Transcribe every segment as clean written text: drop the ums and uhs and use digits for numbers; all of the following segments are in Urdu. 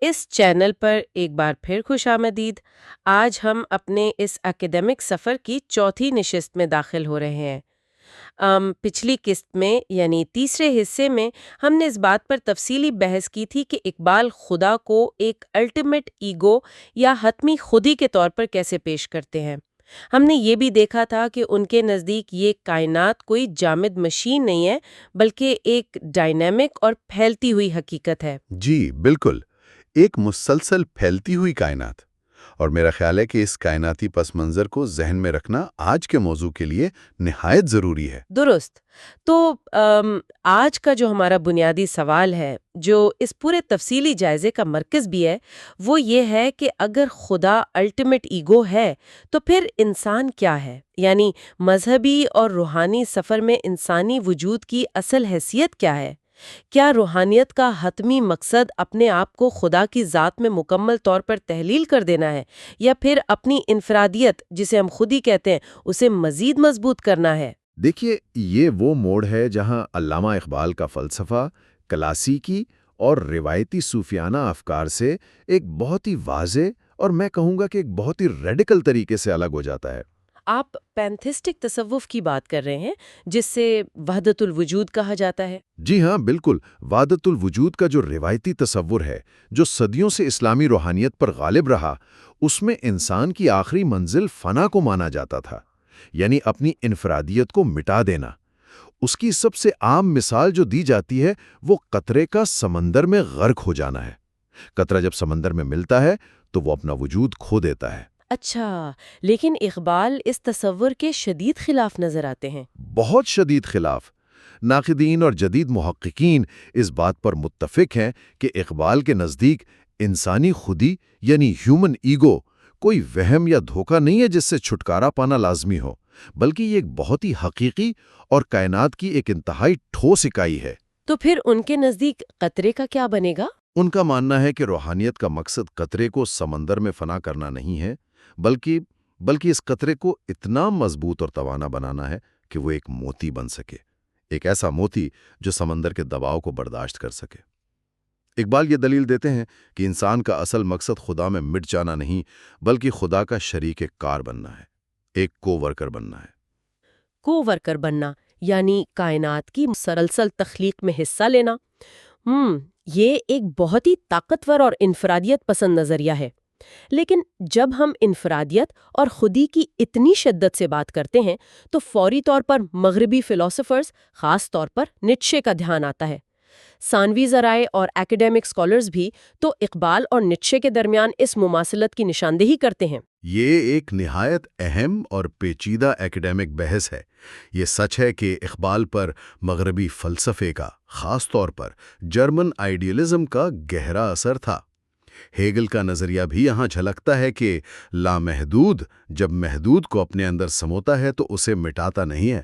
اس چینل پر ایک بار پھر خوش آمدید۔ آج ہم اپنے اس اکیڈمک سفر کی چوتھی نشست میں داخل ہو رہے ہیں۔ پچھلی قسط میں یعنی تیسرے حصے میں ہم نے اس بات پر تفصیلی بحث کی تھی کہ اقبال خدا کو ایک الٹیمیٹ ایگو یا حتمی خودی کے طور پر کیسے پیش کرتے ہیں۔ ہم نے یہ بھی دیکھا تھا کہ ان کے نزدیک یہ کائنات کوئی جامد مشین نہیں ہے بلکہ ایک ڈائنامک اور پھیلتی ہوئی حقیقت ہے۔ جی بالکل، ایک مسلسل پھیلتی ہوئی کائنات، اور میرا خیال ہے کہ اس کائناتی پس منظر کو ذہن میں رکھنا آج کے موضوع کے لیے نہایت ضروری ہے۔ درست۔ تو آج کا جو ہمارا بنیادی سوال ہے، جو اس پورے تفصیلی جائزے کا مرکز بھی ہے، وہ یہ ہے کہ اگر خدا الٹیمیٹ ایگو ہے تو پھر انسان کیا ہے؟ یعنی مذہبی اور روحانی سفر میں انسانی وجود کی اصل حیثیت کیا ہے؟ کیا روحانیت کا حتمی مقصد اپنے آپ کو خدا کی ذات میں مکمل طور پر تحلیل کر دینا ہے، یا پھر اپنی انفرادیت جسے ہم خودی کہتے ہیں اسے مزید مضبوط کرنا ہے؟ دیکھیے، یہ وہ موڑ ہے جہاں علامہ اقبال کا فلسفہ کلاسیکی اور روایتی صوفیانہ افکار سے ایک بہت ہی واضح اور میں کہوں گا کہ ایک بہت ہی ریڈیکل طریقے سے الگ ہو جاتا ہے۔ آپ پینتھسٹک تصوف کی بات کر رہے ہیں، جس سے وحدت الوجود کہا جاتا ہے؟ جی ہاں، بالکل۔ وحدت الوجود کا جو روایتی تصور ہے، جو صدیوں سے اسلامی روحانیت پر غالب رہا، اس میں انسان کی آخری منزل فنا کو مانا جاتا تھا، یعنی اپنی انفرادیت کو مٹا دینا۔ اس کی سب سے عام مثال جو دی جاتی ہے وہ قطرے کا سمندر میں غرق ہو جانا ہے۔ قطرہ جب سمندر میں ملتا ہے تو وہ اپنا وجود کھو دیتا ہے۔ اچھا، لیکن اقبال اس تصور کے شدید خلاف نظر آتے ہیں۔ بہت شدید خلاف۔ ناقدین اور جدید محققین اس بات پر متفق ہیں کہ اقبال کے نزدیک انسانی خودی یعنی ہیومن ایگو کوئی وہم یا دھوکہ نہیں ہے جس سے چھٹکارا پانا لازمی ہو، بلکہ یہ ایک بہت ہی حقیقی اور کائنات کی ایک انتہائی ٹھوس اکائی ہے۔ تو پھر ان کے نزدیک قطرے کا کیا بنے گا؟ ان کا ماننا ہے کہ روحانیت کا مقصد قطرے کو سمندر میں فنا کرنا نہیں ہے، بلکہ اس قطرے کو اتنا مضبوط اور توانا بنانا ہے کہ وہ ایک موتی بن سکے، ایک ایسا موتی جو سمندر کے دباؤ کو برداشت کر سکے۔ اقبال یہ دلیل دیتے ہیں کہ انسان کا اصل مقصد خدا میں مٹ جانا نہیں، بلکہ خدا کا شریک کار بننا ہے، ایک کو ورکر بننا ہے۔ کو ورکر بننا یعنی کائنات کی مسلسل تخلیق میں حصہ لینا۔ یہ ایک بہت ہی طاقتور اور انفرادیت پسند نظریہ ہے۔ لیکن جب ہم انفرادیت اور خودی کی اتنی شدت سے بات کرتے ہیں تو فوری طور پر مغربی فلاسفرز، خاص طور پر نیٹشے کا دھیان آتا ہے۔ ثانوی ذرائع اور ایکڈیمک اسکالرز بھی تو اقبال اور نیٹشے کے درمیان اس مماثلت کی نشاندہی کرتے ہیں۔ یہ ایک نہایت اہم اور پیچیدہ ایکڈیمک بحث ہے۔ یہ سچ ہے کہ اقبال پر مغربی فلسفے کا، خاص طور پر جرمن آئیڈیلزم کا گہرا اثر تھا۔ ہیگل کا نظریہ بھی یہاں جھلکتا ہے کہ لامحدود جب محدود کو اپنے اندر سموتا ہے تو اسے مٹاتا نہیں ہے۔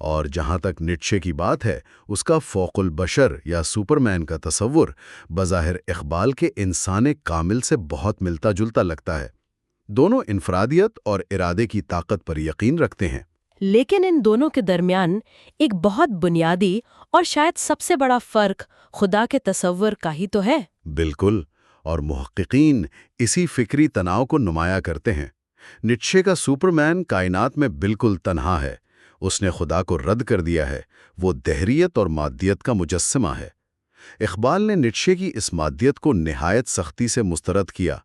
اور جہاں تک نیٹشے کی بات ہے، اس کا فوق البشر یا سپرمین کا تصور بظاہر اقبال کے انسان کامل سے بہت ملتا جلتا لگتا ہے۔ دونوں انفرادیت اور ارادے کی طاقت پر یقین رکھتے ہیں۔ لیکن ان دونوں کے درمیان ایک بہت بنیادی اور شاید سب سے بڑا فرق خدا کے تصور کا ہی تو ہے۔ بالکل، اور محققین اسی فکری تناؤ کو نمایاں کرتے ہیں۔ نیٹشے کا سپرمین کائنات میں بالکل تنہا ہے، اس نے خدا کو رد کر دیا ہے، وہ دہریت اور مادیت کا مجسمہ ہے۔ اقبال نے نیٹشے کی اس مادیت کو نہایت سختی سے مسترد کیا۔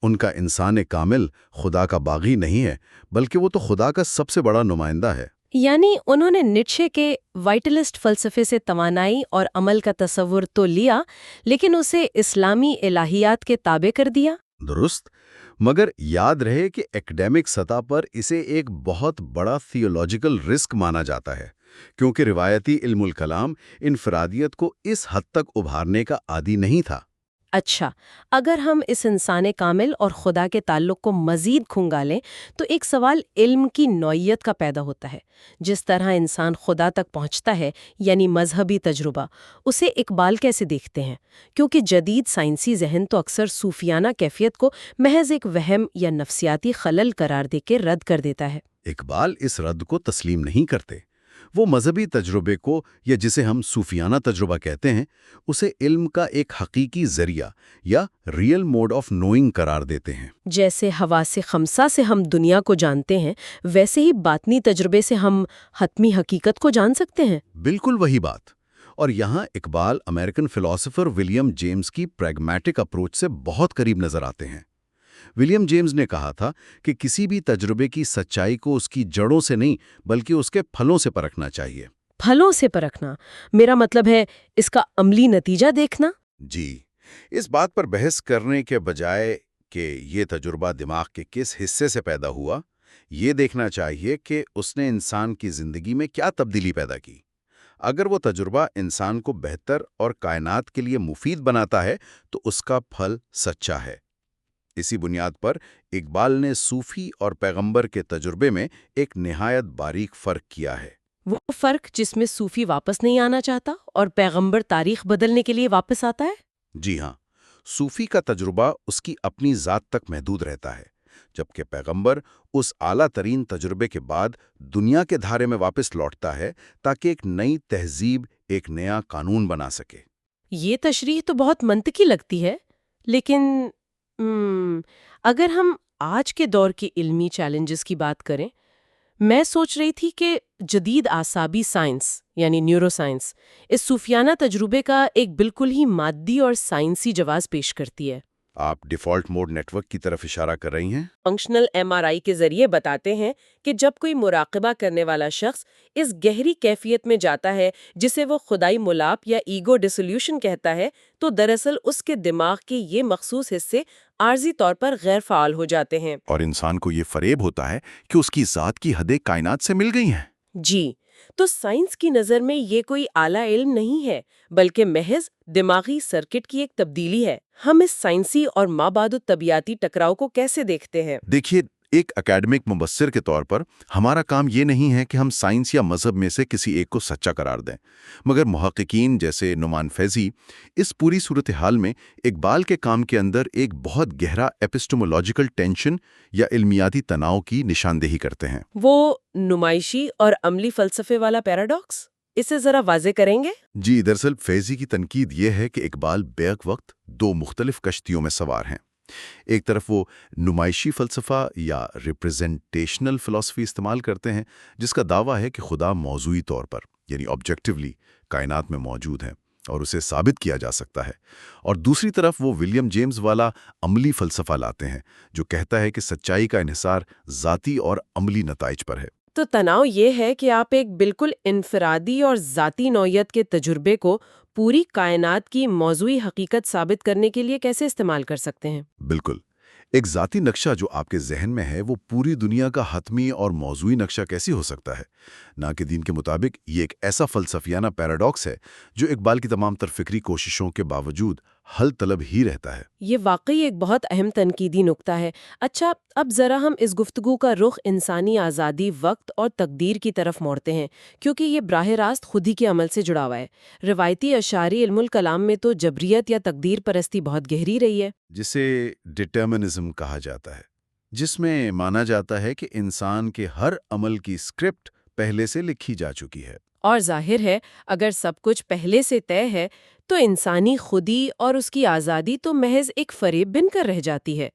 ان کا انسان کامل خدا کا باغی نہیں ہے، بلکہ وہ تو خدا کا سب سے بڑا نمائندہ ہے۔ یعنی انہوں نے نیٹشے کے وائٹلسٹ فلسفے سے توانائی اور عمل کا تصور تو لیا، لیکن اسے اسلامی الہیات کے تابع کر دیا۔ درست، مگر یاد رہے کہ ایکڈیمک سطح پر اسے ایک بہت بڑا تھیولوجیکل رسک مانا جاتا ہے، کیونکہ روایتی علم الکلام انفرادیت کو اس حد تک ابھارنے کا عادی نہیں تھا۔ اچھا، اگر ہم اس انسان کامل اور خدا کے تعلق کو مزید کھنگالیں تو ایک سوال علم کی نوعیت کا پیدا ہوتا ہے۔ جس طرح انسان خدا تک پہنچتا ہے، یعنی مذہبی تجربہ، اسے اقبال کیسے دیکھتے ہیں؟ کیونکہ جدید سائنسی ذہن تو اکثر صوفیانہ کیفیت کو محض ایک وہم یا نفسیاتی خلل قرار دے کے رد کر دیتا ہے۔ اقبال اس رد کو تسلیم نہیں کرتے۔ وہ مذہبی تجربے کو، یا جسے ہم صوفیانہ تجربہ کہتے ہیں، اسے علم کا ایک حقیقی ذریعہ یا ریئل موڈ آف نوئنگ قرار دیتے ہیں۔ جیسے حواس خمسہ سے ہم دنیا کو جانتے ہیں، ویسے ہی باطنی تجربے سے ہم حتمی حقیقت کو جان سکتے ہیں۔ بالکل وہی بات۔ اور یہاں Iqbal American philosopher William James کی پریگمیٹک اپروچ سے بہت قریب نظر آتے ہیں۔ ولیم جیمز نے کہا تھا کہ کسی بھی تجربے کی سچائی کو اس کی جڑوں سے نہیں بلکہ اس کے پھلوں سے پرکھنا چاہیے۔ پھلوں سے پرکھنا، میرا مطلب ہے اس کا عملی نتیجہ دیکھنا۔ جی، اس بات پر بحث کرنے کے بجائے کہ یہ تجربہ دماغ کے کس حصے سے پیدا ہوا، یہ دیکھنا چاہیے کہ اس نے انسان کی زندگی میں کیا تبدیلی پیدا کی۔ اگر وہ تجربہ انسان کو بہتر اور کائنات کے لیے مفید بناتا ہے تو اس کا پھل سچا ہے۔ اسی بنیاد پر اقبال نے صوفی اور پیغمبر کے تجربے میں ایک نہایت باریک فرق کیا ہے۔ وہ فرق جس میں صوفی واپس نہیں آنا چاہتا اور پیغمبر تاریخ بدلنے کے لیے واپس آتا ہے؟ جی ہاں، صوفی کا تجربہ اس کی اپنی ذات تک محدود رہتا ہے، جبکہ پیغمبر اس اعلیٰ ترین تجربے کے بعد دنیا کے دھارے میں واپس لوٹتا ہے تاکہ ایک نئی تہذیب، ایک نیا قانون بنا سکے۔ یہ تشریح تو بہت منطقی لگتی ہے، لیکن اگر ہم آج کے دور کے علمی چیلنجز کی بات کریں، میں سوچ رہی تھی کہ جدید اعصابی سائنس یعنی نیورو سائنس اس صوفیانہ تجربے کا ایک بالکل ہی مادی اور سائنسی جواز پیش کرتی ہے۔ آپ ڈیفالٹ موڈ نیٹ ورک کی طرف اشارہ کر رہی ہیں؟ فنکشنل MRI کے ذریعے بتاتے ہیں کہ جب کوئی مراقبہ کرنے والا شخص اس گہری کیفیت میں جاتا ہے جسے وہ خدائی ملاپ یا ایگو ڈیسولیوشن کہتا ہے، تو دراصل اس کے دماغ کے یہ مخصوص حصے عارضی طور پر غیر فعال ہو جاتے ہیں۔ اور انسان کو یہ فریب ہوتا ہے کہ اس کی ذات کی حدیں کائنات سے مل گئی ہیں۔ جی، تو سائنس کی نظر میں یہ کوئی اعلیٰ علم نہیں ہے، بلکہ محض دماغی سرکٹ کی ایک تبدیلی ہے۔ ہم اس سائنسی اور مابعد الطبیعاتی ٹکراؤ کو کیسے دیکھتے ہیں؟ دیکھیے، ایک اکیڈمک مبصر کے طور پر ہمارا کام یہ نہیں ہے کہ ہم سائنس یا مذہب میں سے کسی ایک کو سچا قرار دیں، مگر محققین جیسے نعمان فیضی اس پوری صورتحال میں اقبال کے کام کے اندر ایک بہت گہرا ایپسٹمولوجیکل ٹینشن یا علمیاتی تناؤ کی نشاندہی کرتے ہیں۔ وہ نمائشی اور عملی فلسفے والا پیراڈاکس، اسے ذرا واضح کریں گے؟ جی، دراصل فیضی کی تنقید یہ ہے کہ اقبال بیک وقت دو مختلف کشتیوں میں سوار ہیں۔ ایک طرف وہ نمائشی فلسفہ یا ریپریزنٹیشنل فلسفی استعمال کرتے ہیں، جس کا دعویٰ ہے کہ خدا موضوعی طور پر یعنی آبجیکٹیولی کائنات میں موجود ہے اور اسے ثابت کیا جا سکتا ہے، اور دوسری طرف وہ ولیم جیمز والا عملی فلسفہ لاتے ہیں جو کہتا ہے کہ سچائی کا انحصار ذاتی اور عملی نتائج پر ہے۔ تو تناؤ یہ ہے کہ آپ ایک بالکل انفرادی اور ذاتی نوعیت کے تجربے کو پوری کائنات کی موضوعی حقیقت ثابت کرنے کے لیے کیسے استعمال کر سکتے ہیں؟ بالکل، ایک ذاتی نقشہ جو آپ کے ذہن میں ہے وہ پوری دنیا کا حتمی اور موضوعی نقشہ کیسے ہو سکتا ہے؟ ناقدین کے مطابق یہ ایک ایسا فلسفیانہ پیراڈاکس ہے جو اقبال کی تمام تر فکری کوششوں کے باوجود حل طلب ہی رہتا ہے۔ یہ واقعی ایک بہت اہم تنقیدی نکتہ ہے۔ اچھا، اب ذرا ہم اس گفتگو کا رخ انسانی آزادی، وقت اور تقدیر کی طرف موڑتے ہیں، کیونکہ یہ براہ راست خود ہی کے عمل سے جڑا ہوا ہے۔ روایتی اشعاری علم الکلام میں تو جبریت یا تقدیر پرستی بہت گہری رہی ہے، جسے ڈٹرمنزم کہا جاتا ہے، جس میں مانا جاتا ہے کہ انسان کے ہر عمل کی اسکرپٹ پہلے سے لکھی جا چکی ہے۔ اور ظاہر ہے اگر سب کچھ پہلے سے طے ہے تو انسانی خودی اور اس کی آزادی تو محض ایک فریب بن کر رہ جاتی ہے۔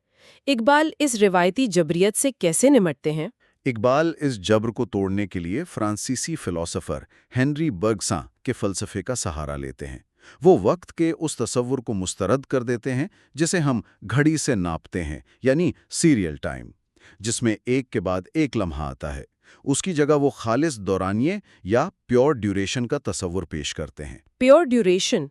اقبال اس روایتی جبریت سے کیسے نمٹتے ہیں؟ اقبال اس جبر کو توڑنے کے لیے فرانسیسی فلسفر ہنری برگساں کے فلسفے کا سہارا لیتے ہیں۔ وہ وقت کے اس تصور کو مسترد کر دیتے ہیں جسے ہم گھڑی سے ناپتے ہیں، یعنی سیریل ٹائم، جس میں ایک کے بعد ایک لمحہ آتا ہے۔ اس کی جگہ وہ خالص دورانیے یا پیور ڈیوریشن کا تصور پیش کرتے ہیں۔ پیور ڈیوریشن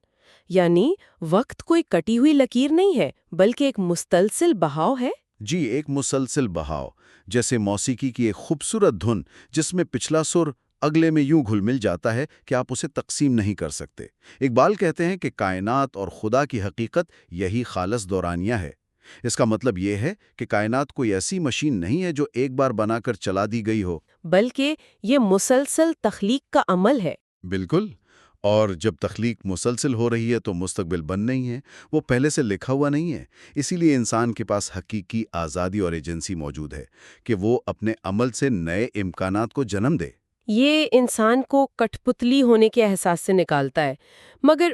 یعنی وقت کوئی کٹی ہوئی لکیر نہیں ہے بلکہ ایک مستلسل بہاؤ ہے۔ جی، ایک مسلسل بہاؤ، جیسے موسیقی کی ایک خوبصورت دھن جس میں پچھلا سر اگلے میں یوں گھل مل جاتا ہے کہ آپ اسے تقسیم نہیں کر سکتے۔ اقبال کہتے ہیں کہ کائنات اور خدا کی حقیقت یہی خالص دورانیہ ہے۔ اس کا مطلب یہ ہے کہ کائنات کوئی ایسی مشین نہیں ہے جو ایک بار بنا کر چلا دی گئی ہو، بلکہ یہ مسلسل تخلیق کا عمل ہے۔ بالکل، اور جب تخلیق مسلسل ہو رہی ہے تو مستقبل بن نہیں ہے، وہ پہلے سے لکھا ہوا نہیں ہے۔ اسی لیے انسان کے پاس حقیقی آزادی اور ایجنسی موجود ہے کہ وہ اپنے عمل سے نئے امکانات کو جنم دے۔ یہ انسان کو کٹھ پتلی ہونے کے احساس سے نکالتا ہے، مگر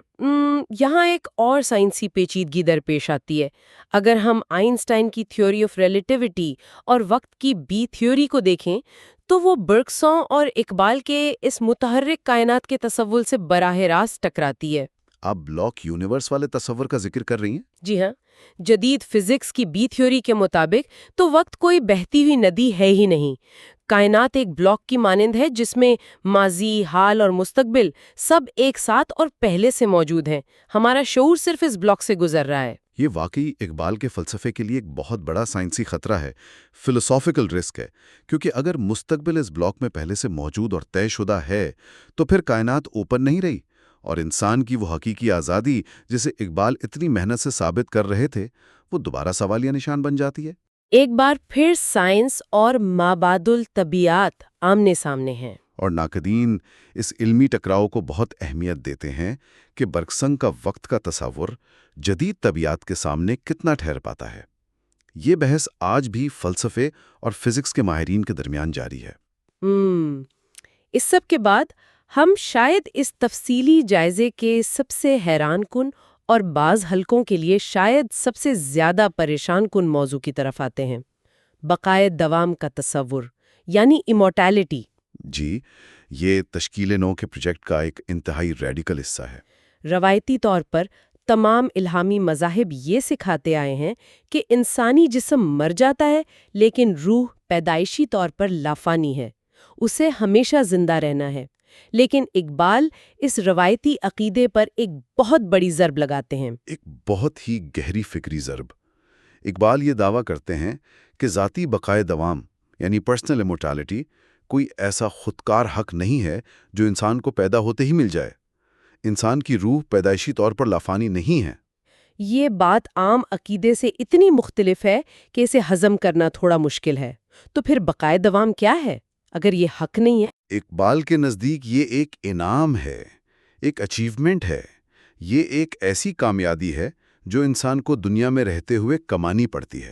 یہاں ایک اور سائنسی پیچیدگی درپیش آتی ہے۔ اگر ہم آئنسٹائن کی تھیوری آف ریلیٹیوٹی اور وقت کی بی تھیوری کو دیکھیں تو وہ برکسوں اور اقبال کے اس متحرک کائنات کے تصور سے براہ راست ٹکراتی ہے۔ آپ بلاک یونیورس والے تصور کا ذکر کر رہی ہیں؟ جی ہاں، جدید فزکس کی بی تھیوری کے مطابق تو وقت کوئی بہتی ہوئی ندی ہے ہی نہیں۔ کائنات ایک بلاک کی مانند ہے جس میں ماضی، حال اور مستقبل سب ایک ساتھ اور پہلے سے موجود ہیں۔ ہمارا شعور صرف اس بلاک سے گزر رہا ہے۔ یہ واقعی اقبال کے فلسفے کے لیے ایک بہت بڑا سائنسی خطرہ ہے، فلسافیکل رسک ہے، کیونکہ اگر مستقبل اس بلاک میں پہلے سے موجود اور طے شدہ ہے تو پھر کائنات اوپن نہیں رہی، اور انسان کی وہ حقیقی آزادی جسے اقبال اتنی محنت سے ثابت کر رہے تھے وہ دوبارہ سوالیہ نشان بن جاتی ہے۔ ایک بار پھر سائنس اور مابعد الطبیعات آمنے سامنے ہیں۔ اور ناقدین اس علمی ٹکراؤ کو بہت اہمیت دیتے ہیں کہ برکسنگ کا وقت کا تصور جدید طبیعت کے سامنے کتنا ٹھہر پاتا ہے۔ یہ بحث آج بھی فلسفے اور فزکس کے ماہرین کے درمیان جاری ہے۔ اس سب کے بعد ہم شاید اس تفصیلی جائزے کے سب سے حیران کن اور بعض حلقوں کے لیے شاید سب سے زیادہ پریشان کن موضوع کی طرف آتے ہیں، بقائے دوام کا تصور، یعنی ایمورٹیلٹی۔ جی، یہ تشکیل نو کے پروجیکٹ کا ایک انتہائی ریڈیکل حصہ ہے۔ روایتی طور پر تمام الہامی مذاہب یہ سکھاتے آئے ہیں کہ انسانی جسم مر جاتا ہے لیکن روح پیدائشی طور پر لافانی ہے، اسے ہمیشہ زندہ رہنا ہے۔ لیکن اقبال اس روایتی عقیدے پر ایک بہت بڑی ضرب لگاتے ہیں، ایک بہت ہی گہری فکری ضرب۔ اقبال یہ دعویٰ کرتے ہیں کہ ذاتی بقائے دوام یعنی پرسنل امورٹیلٹی کوئی ایسا خودکار حق نہیں ہے جو انسان کو پیدا ہوتے ہی مل جائے۔ انسان کی روح پیدائشی طور پر لافانی نہیں ہے۔ یہ بات عام عقیدے سے اتنی مختلف ہے کہ اسے ہضم کرنا تھوڑا مشکل ہے۔ تو پھر بقائے دوام کیا ہے اگر یہ حق نہیں ہے؟ اقبال کے نزدیک یہ ایک انعام ہے، ایک اچیومنٹ ہے، یہ ایک ایسی کامیابی ہے جو انسان کو دنیا میں رہتے ہوئے کمانی پڑتی ہے،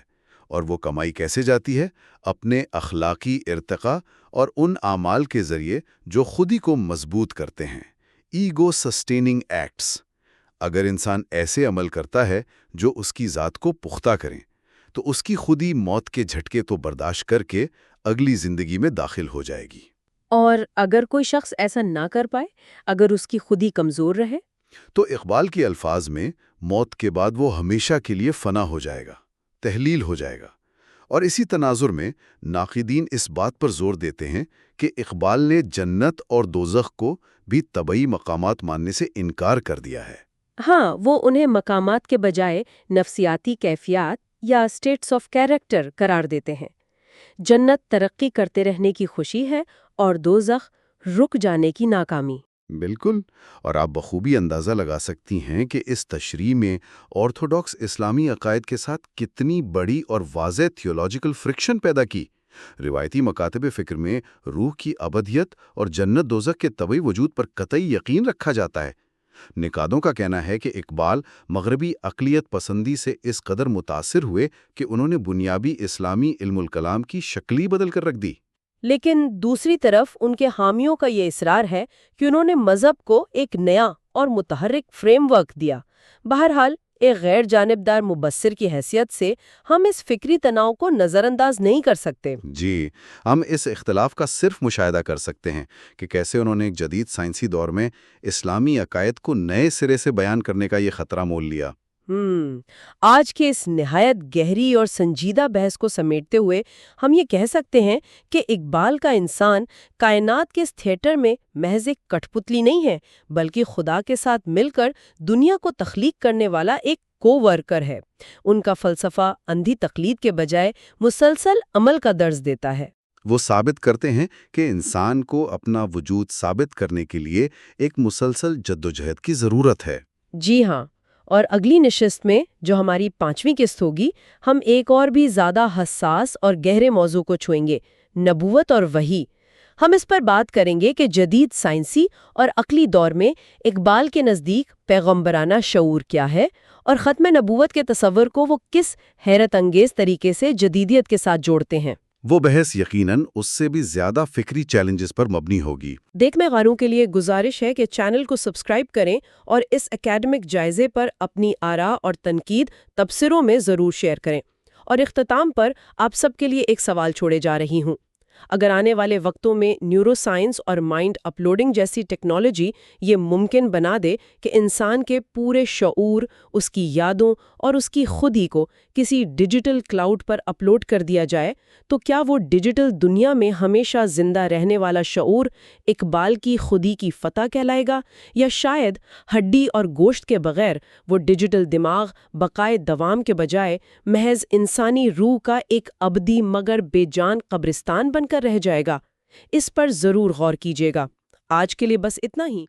اور وہ کمائی کیسے جاتی ہے؟ اپنے اخلاقی ارتقاء اور ان اعمال کے ذریعے جو خود ہی کو مضبوط کرتے ہیں، ایگو سسٹیننگ ایکٹس۔ اگر انسان ایسے عمل کرتا ہے جو اس کی ذات کو پختہ کریں تو اس کی خودی موت کے جھٹکے تو برداشت کر کے اگلی زندگی میں داخل ہو جائے گی۔ اور اگر کوئی شخص ایسا نہ کر پائے، اگر اس کی خودی کمزور رہے؟ تو اقبال کے الفاظ میں موت کے بعد وہ ہمیشہ کے لیے فنا ہو جائے گا، تحلیل ہو جائے گا۔ اور اسی تناظر میں ناقدین اس بات پر زور دیتے ہیں کہ اقبال نے جنت اور دوزخ کو بھی طبعی مقامات ماننے سے انکار کر دیا ہے۔ ہاں، وہ انہیں مقامات کے بجائے نفسیاتی کیفیات یا اسٹیٹس آف کیریکٹر قرار دیتے ہیں۔ جنت ترقی کرتے رہنے کی خوشی ہے اور دوزخ رک جانے کی ناکامی۔ بالکل، اور آپ بخوبی اندازہ لگا سکتی ہیں کہ اس تشریح میں آرتھوڈاکس اسلامی عقائد کے ساتھ کتنی بڑی اور واضح تھیولوجیکل فرکشن پیدا کی۔ روایتی مکاتب فکر میں روح کی ابدیت اور جنت دوزخ کے طبعی وجود پر قطعی یقین رکھا جاتا ہے۔ نقادوں کا کہنا ہے کہ اقبال مغربی عقلیت پسندی سے اس قدر متاثر ہوئے کہ انہوں نے بنیادی اسلامی علم الکلام کی شکل ہی بدل کر رکھ دی۔ لیکن دوسری طرف ان کے حامیوں کا یہ اصرار ہے کہ انہوں نے مذہب کو ایک نیا اور متحرک فریم ورک دیا۔ بہرحال ایک غیر جانبدار مبصر کی حیثیت سے ہم اس فکری تناؤ کو نظر انداز نہیں کر سکتے۔ جی، ہم اس اختلاف کا صرف مشاہدہ کر سکتے ہیں کہ کیسے انہوں نے ایک جدید سائنسی دور میں اسلامی عقائد کو نئے سرے سے بیان کرنے کا یہ خطرہ مول لیا۔ آج کے اس نہایت گہری اور سنجیدہ بحث کو سمیٹتے ہوئے ہم یہ کہہ سکتے ہیں کہ اقبال کا انسان کائنات کے اس تھیٹر میں محض ایک کٹھ پتلی نہیں ہے، بلکہ خدا کے ساتھ مل کر دنیا کو تخلیق کرنے والا ایک کو ورکر ہے۔ ان کا فلسفہ اندھی تقلید کے بجائے مسلسل عمل کا درس دیتا ہے۔ وہ ثابت کرتے ہیں کہ انسان کو اپنا وجود ثابت کرنے کے لیے ایک مسلسل جدوجہد کی ضرورت ہے۔ جی ہاں، اور اگلی نشست میں جو ہماری 5ویں قسط ہوگی، ہم ایک اور بھی زیادہ حساس اور گہرے موضوع کو چھوئیں گے، نبوت اور وحی۔ ہم اس پر بات کریں گے کہ جدید سائنسی اور عقلی دور میں اقبال کے نزدیک پیغمبرانہ شعور کیا ہے، اور ختم نبوت کے تصور کو وہ کس حیرت انگیز طریقے سے جدیدیت کے ساتھ جوڑتے ہیں۔ وہ بحث یقیناً اس سے بھی زیادہ فکری چیلنجز پر مبنی ہوگی۔ دیکھنے والوں کے لیے گزارش ہے کہ چینل کو سبسکرائب کریں اور اس اکیڈمک جائزے پر اپنی آراء اور تنقید تبصروں میں ضرور شیئر کریں۔ اور اختتام پر آپ سب کے لیے ایک سوال چھوڑے جا رہی ہوں۔ اگر آنے والے وقتوں میں نیورو سائنس اور مائنڈ اپلوڈنگ جیسی ٹیکنالوجی یہ ممکن بنا دے کہ انسان کے پورے شعور، اس کی یادوں اور اس کی خود ہی کو کسی ڈیجیٹل کلاؤڈ پر اپلوڈ کر دیا جائے، تو کیا وہ ڈیجیٹل دنیا میں ہمیشہ زندہ رہنے والا شعور اقبال کی خودی کی فتح کہلائے گا، یا شاید ہڈی اور گوشت کے بغیر وہ ڈیجیٹل دماغ بقائے دوام کے بجائے محض انسانی روح کا ایک ابدی مگر بے جان قبرستان بن کر رہ جائے گا؟ اس پر ضرور غور کیجیے گا۔ آج کے لیے بس اتنا ہی۔